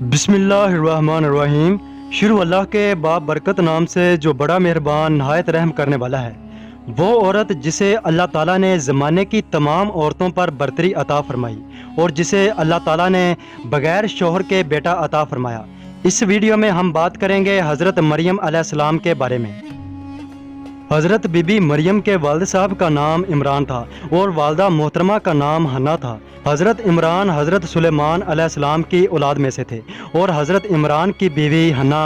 बिस्मिल्लाहिर्रहमानिर्रहीम। शुरू अल्लाह के बाब बरकत नाम से जो बड़ा मेहरबान नहायत रहम करने वाला है। वो औरत जिसे अल्लाह ताला ने ज़माने की तमाम औरतों पर बरतरी अता फरमाई और जिसे अल्लाह ताला ने बग़ैर शोहर के बेटा अता फरमाया। इस वीडियो में हम बात करेंगे हज़रत मरियम अलैहिस्सलाम के बारे में। हज़रत बीबी मरियम के वालिद साहब का नाम इमरान था और वालदा मोहतरमा का नाम हन्ना था। हज़रत इमरान हज़रत सुलेमान अलैहिस्सलाम की औलाद में से थे और हज़रत इमरान की बीवी हन्ना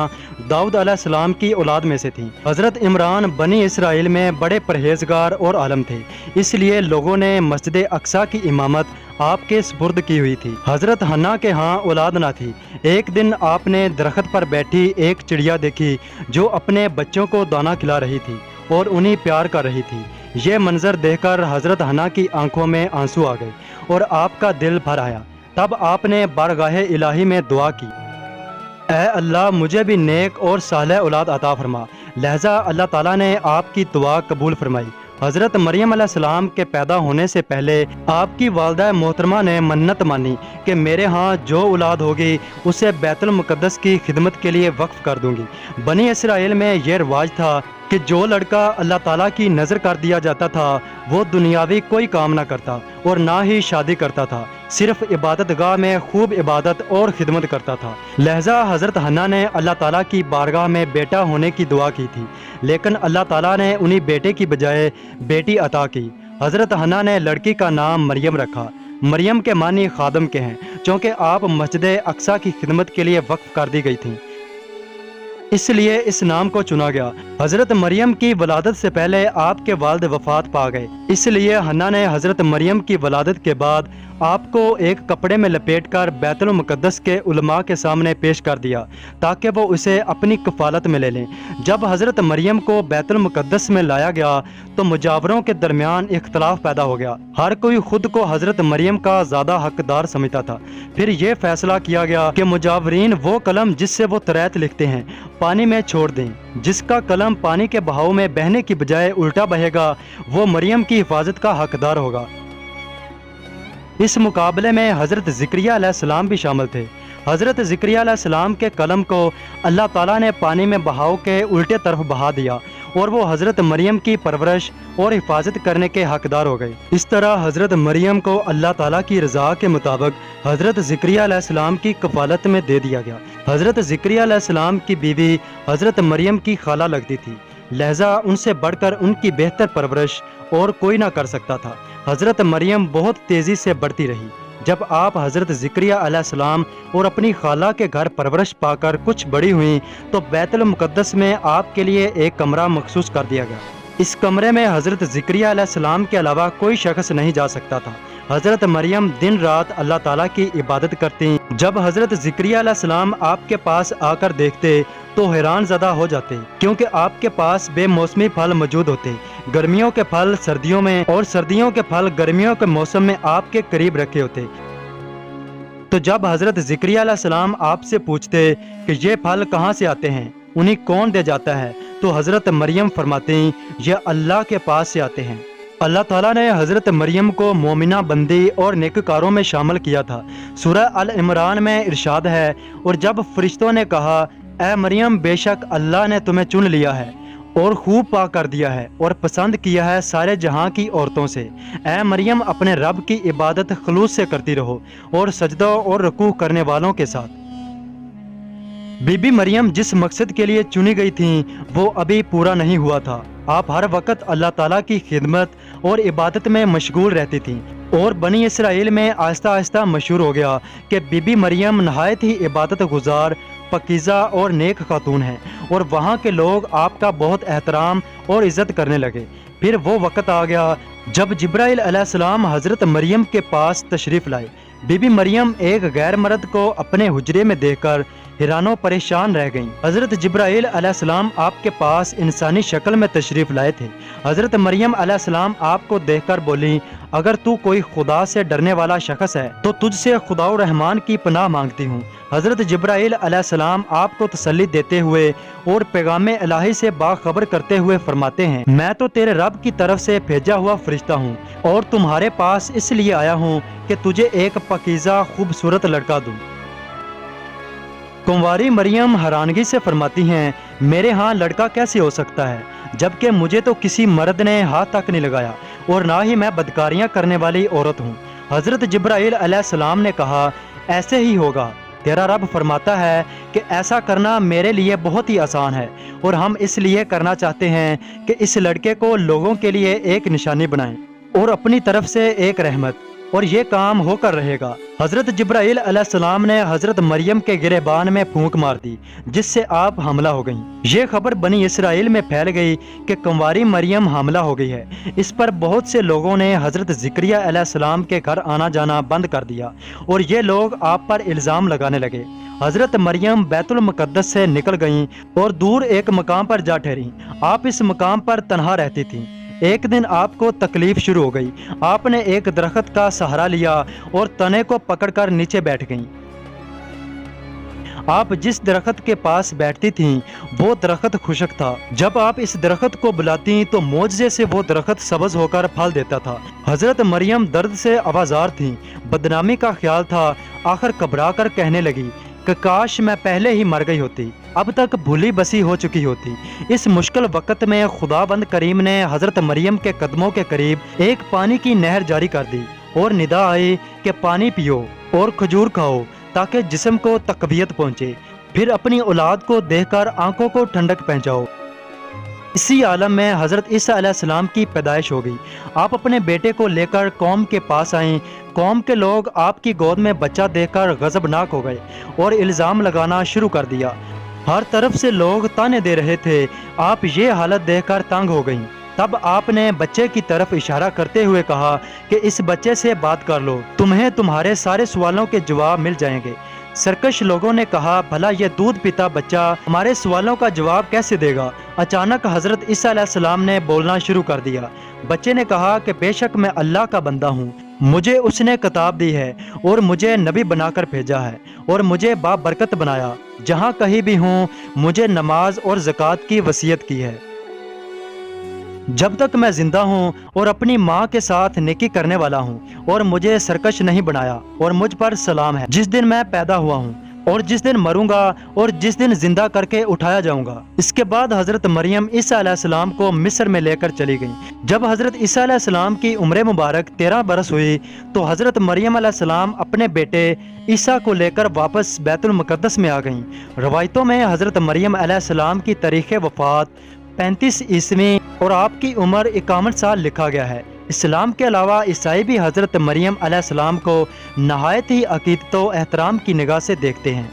दाऊद अलैहिस्सलाम की औलाद में से थी। हज़रत इमरान बनी इसराइल में बड़े परहेजगार और आलम थे, इसलिए लोगों ने मस्जिद अक्सा की इमामत आपके सुपुर्द की हुई थी। हज़रत हन्ना के यहाँ औलाद ना थी। एक दिन आपने दरख्त पर बैठी एक चिड़िया देखी जो अपने बच्चों को दाना खिला रही थी और उन्हें प्यार कर रही थी। ये मंजर देखकर हज़रत हन्ना की आंखों में आंसू आ गए और आपका दिल भर आया। तब आपने बारगाह इलाही में दुआ की, ऐ अल्लाह मुझे भी नेक और सालेह औलाद अता फरमा। लिहाजा अल्लाह ताला ने आपकी दुआ कबूल फरमाई। हज़रत मरियम अलैहिस्सलाम के पैदा होने से पहले आपकी वालदा मोहतरमा ने मन्नत मानी कि मेरे यहाँ जो औलाद होगी उसे बैतुल मुक़द्दस की खिदमत के लिए वक्फ कर दूंगी। बनी इसराइल में यह रिवाज था कि जो लड़का अल्लाह ताला की नज़र कर दिया जाता था वो दुनियावी कोई काम ना करता और ना ही शादी करता था, सिर्फ इबादत गाह में खूब इबादत और खिदमत करता था। लिहाजा हज़रत हन्ना ने अल्लाह ताला की बारगाह में बेटा होने की दुआ की थी, लेकिन अल्लाह ताला ने उन्हीं बेटे की बजाय बेटी अता की। हज़रत हन्ना ने लड़की का नाम मरियम रखा। मरियम के मानी खादम के हैं, चूँकि आप मस्जिद अक्सा की खिदमत के लिए वक्फ कर दी गई थीं, इसलिए इस नाम को चुना गया। हज़रत मरियम की वलादत से पहले आपके वालिद वफात पा गए, इसलिए हन्ना ने हज़रत मरियम की वलादत के बाद आपको एक कपड़े में लपेटकर बैतुल मुक़द्दस के उलमा के सामने पेश कर दिया ताकि वो उसे अपनी कफ़ालत में ले लें। जब हज़रत मरियम को बैतुल मुक़द्दस में लाया गया तो मुजावरों के दरमियान इख्तलाफ पैदा हो गया। हर कोई खुद को हज़रत मरियम का ज़्यादा हकदार समझता था। फिर ये फैसला किया गया कि मुजावरीन वो कलम जिससे वो तरात लिखते हैं पानी में छोड़ दें। जिसका कलम पानी के बहाव में बहने की बजाय उल्टा बहेगा वो मरियम की हिफाजत का हकदार होगा। इस मुकाबले में हज़रत ज़िक्रिया अलैहिस्सलाम भी शामिल थे। हज़रत ज़िक्रिया अलैहिस्सलाम के कलम को अल्लाह ताला ने पानी में बहाव के उल्टे तरफ बहा दिया और वो हज़रत मरियम की परवरिश और हिफाजत करने के हकदार हो गए। इस तरह हज़रत मरियम को अल्लाह ताला की रज़ा के मुताबिक हज़रत ज़िक्रिया अलैहिस्सलाम की कफ़ालत में दे दिया गया। हज़रत ज़िक्रिया अलैहिस्सलाम की बीवी हज़रत मरियम की खाला लगती थी, लिहाजा उनसे बढ़कर उनकी बेहतर परवरिश और कोई ना कर सकता था। हज़रत मरियम बहुत तेज़ी से बढ़ती रही। जब आप हज़रत ज़िक्रिया अलैहिस्सलाम और अपनी खाला के घर परवरिश पाकर कुछ बड़ी हुई तो बैतुल मुक़द्दस में आपके लिए एक कमरा मखसूस कर दिया गया। इस कमरे में हज़रत ज़िक्रिया अलैहिस्सलाम के अलावा कोई शख्स नहीं जा सकता था। हज़रत मरियम दिन रात अल्लाह ताला की इबादत करती। जब हज़रत ज़िक्रिया अलैहिस्सलाम आपके पास आकर देखते तो हैरान ज़दा हो जाते, क्योंकि आपके पास बेमौसमी फल मौजूद होते। गर्मियों के फल सर्दियों में और सर्दियों के फल गर्मियों के मौसम में आपके करीब रखे होते। तो जब हज़रत ज़िक्रिया अलैहिस्सलाम आपसे पूछते कि ये फल कहाँ से आते हैं, उन्हें कौन दे जाता है, तो हज़रत मरियम फरमाती ये अल्लाह के पास से आते हैं। अल्लाह ताला ने हज़रत मरियम को मोमिना बंदी और नेककारों में शामिल किया था। सूरह अल इमरान में इरशाद है, और जब फरिश्तों ने कहा ऐ मरियम बेशक अल्लाह ने तुम्हें चुन लिया है और खूब पाक कर दिया है और पसंद किया है सारे जहां की औरतों से। ऐ मरियम अपने रब की इबादत खलूस से करती रहो और सजदा और रुकू करने वालों के साथ। बीबी मरियम जिस मकसद के लिए चुनी गई थी वो अभी पूरा नहीं हुआ था। आप हर वक्त अल्लाह ताला की खिदमत और इबादत में मशगूल रहती थीं और बनी इसराइल में आहिस्ता आहिस्ता मशहूर हो गया कि बीबी मरियम नहायत ही इबादत गुजार, पकीज़ा और नेक खातून हैं और वहाँ के लोग आपका बहुत एहतराम और इज़्ज़त करने लगे। फिर वो वक़्त आ गया जब जिब्राइल अलैहिस्सलाम हज़रत मरियम के पास तशरीफ़ लाए। बीबी मरियम एक गैर मर्द को अपने हुजरे में देखकर हैरानो परेशान रह गईं। हज़रत जिब्राइल अलैहिस्सलाम आपके पास इंसानी शक्ल में तशरीफ़ लाए थे। हज़रत मरियम अलैहिस्सलाम आपको देखकर बोली, अगर तू कोई खुदा से डरने वाला शख्स है तो तुझसे खुदाउ रहमान की पनाह मांगती हूँ। हज़रत जिब्राइल अलैहिस्सलाम आपको तसल्ली देते हुए और पैगाम इलाही से बाखबर करते हुए फरमाते हैं, मैं तो तेरे रब की तरफ से भेजा हुआ फरिश्ता हूँ और तुम्हारे पास इसलिए आया हूँ कि तुझे एक पकीज़ा खूबसूरत लड़का दूँ। कुंवारी मरियम हैरानगी से फरमाती हैं, मेरे यहाँ लड़का कैसे हो सकता है, जबकि मुझे तो किसी मर्द ने हाथ तक नहीं लगाया और ना ही मैं बदकारियाँ करने वाली औरत हूँ। हज़रत जिब्राईल अलैहिस्सलाम ने कहा, ऐसे ही होगा। तेरा रब फरमाता है कि ऐसा करना मेरे लिए बहुत ही आसान है और हम इसलिए करना चाहते हैं कि इस लड़के को लोगों के लिए एक निशानी बनाएं और अपनी तरफ से एक रहमत, और ये काम होकर रहेगा। हज़रत जिब्राईल अलैहिस्सलाम ने हज़रत मरियम के गिरेबान में फूंक मार दी, जिससे आप हमला हो गईं। ये खबर बनी इसराइल में फैल गई कि कुंवारी मरियम हमला हो गई है। इस पर बहुत से लोगों ने हज़रत ज़िक्रिया अलैहिस्सलाम के घर आना जाना बंद कर दिया और ये लोग आप पर इल्ज़ाम लगाने लगे। हज़रत मरियम बैतुल मुक़द्दस से निकल गईं और दूर एक मकाम पर जा ठहरी। आप इस मकाम पर तन्हा रहती थीं। एक दिन आपको तकलीफ शुरू हो गई। आपने एक दरख्त का सहारा लिया और तने को पकड़कर नीचे बैठ गईं। आप जिस दरख्त के पास बैठती थीं वो दरख्त खुशक था। जब आप इस दरख्त को बुलाती तो मोजज़े से वो दरख्त सब्ज़ होकर फल देता था। हज़रत मरियम दर्द से आवाज़ार थीं, बदनामी का ख्याल था। आखिर घबरा कर कहने लगी कि काश मैं पहले ही मर गई होती, अब तक भूली बसी हो चुकी होती। इस मुश्किल वक़्त में खुदाबंद करीम ने हज़रत मरियम के कदमों के करीब एक पानी की नहर जारी कर दी और निदा आई कि पानी पियो और खजूर खाओ ताकि जिस्म को तक़वियत पहुँचे, फिर अपनी औलाद को देखकर आंखों को ठंडक पहुँचाओ। इसी आलम में हज़रत ईसा अलैहिस्सलाम की पैदाइश हो गई। आप अपने बेटे को लेकर कौम के पास आएँ। कौम के लोग आपकी गोद में बच्चा देखकर गज़बनाक हो गए और इल्ज़ाम लगाना शुरू कर दिया। हर तरफ से लोग ताने दे रहे थे। आप ये हालत देखकर तंग हो गईं। तब आपने बच्चे की तरफ इशारा करते हुए कहा कि इस बच्चे से बात कर लो, तुम्हें तुम्हारे सारे सवालों के जवाब मिल जाएंगे। सरकश लोगों ने कहा, भला ये दूध पीता बच्चा हमारे सवालों का जवाब कैसे देगा। अचानक हज़रत ईसा अलैहिस्सलाम ने बोलना शुरू कर दिया। बच्चे ने कहा कि बेशक मैं अल्लाह का बंदा हूँ, मुझे उसने किताब दी है और मुझे नबी बनाकर भेजा है और मुझे बाबरकत बनाया। जहाँ कहीं भी हूँ मुझे नमाज और ज़कात की वसीयत की है। जब तक मैं जिंदा हूँ और अपनी माँ के साथ नेकी करने वाला हूँ, और मुझे सरकश नहीं बनाया और मुझ पर सलाम है जिस दिन मैं पैदा हुआ हूँ और जिस दिन मरूंगा और जिस दिन जिंदा करके उठाया जाऊंगा। इसके बाद हज़रत मरियम ईसा अलैहिस्सलाम को मिस्र में लेकर चली गई। जब हज़रत ईसा अलैहिस्सलाम की उम्र मुबारक 13 बरस हुई तो हज़रत मरियम अलैहिस्सलाम अपने बेटे ईसा को लेकर वापस बैतुल मुक़द्दस में आ गईं। रवायतों में हज़रत मरियम अलैहिस्सलाम की तारीख़ वफ़ात 35 ईस्वी और आपकी उम्र 51 साल लिखा गया है। इस्लाम के अलावा ईसाई भी हज़रत मरियम अलैहिस्सलाम को नहायत ही अकीदत व एहतराम की निगाह से देखते हैं,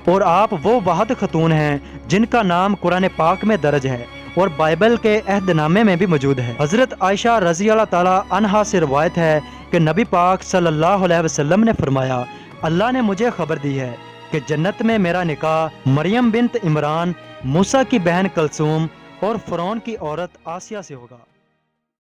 और आप वो वाहद खतून हैं जिनका नाम कुरान पाक में दर्ज है और बाइबल के अहदनामे में भी मौजूद है। हज़रत आयशा रज़ी अल्लाह ताला अन्हा से रवायत है कि नबी पाक सल्लल्लाहु अलैहि वसल्लम ने फरमाया, अल्लाह ने मुझे खबर दी है कि जन्नत में मेरा निकाह मरियम बिन्त इमरान, मूसा की बहन कलसूम और फ़िरौन की औरत आसिया से होगा।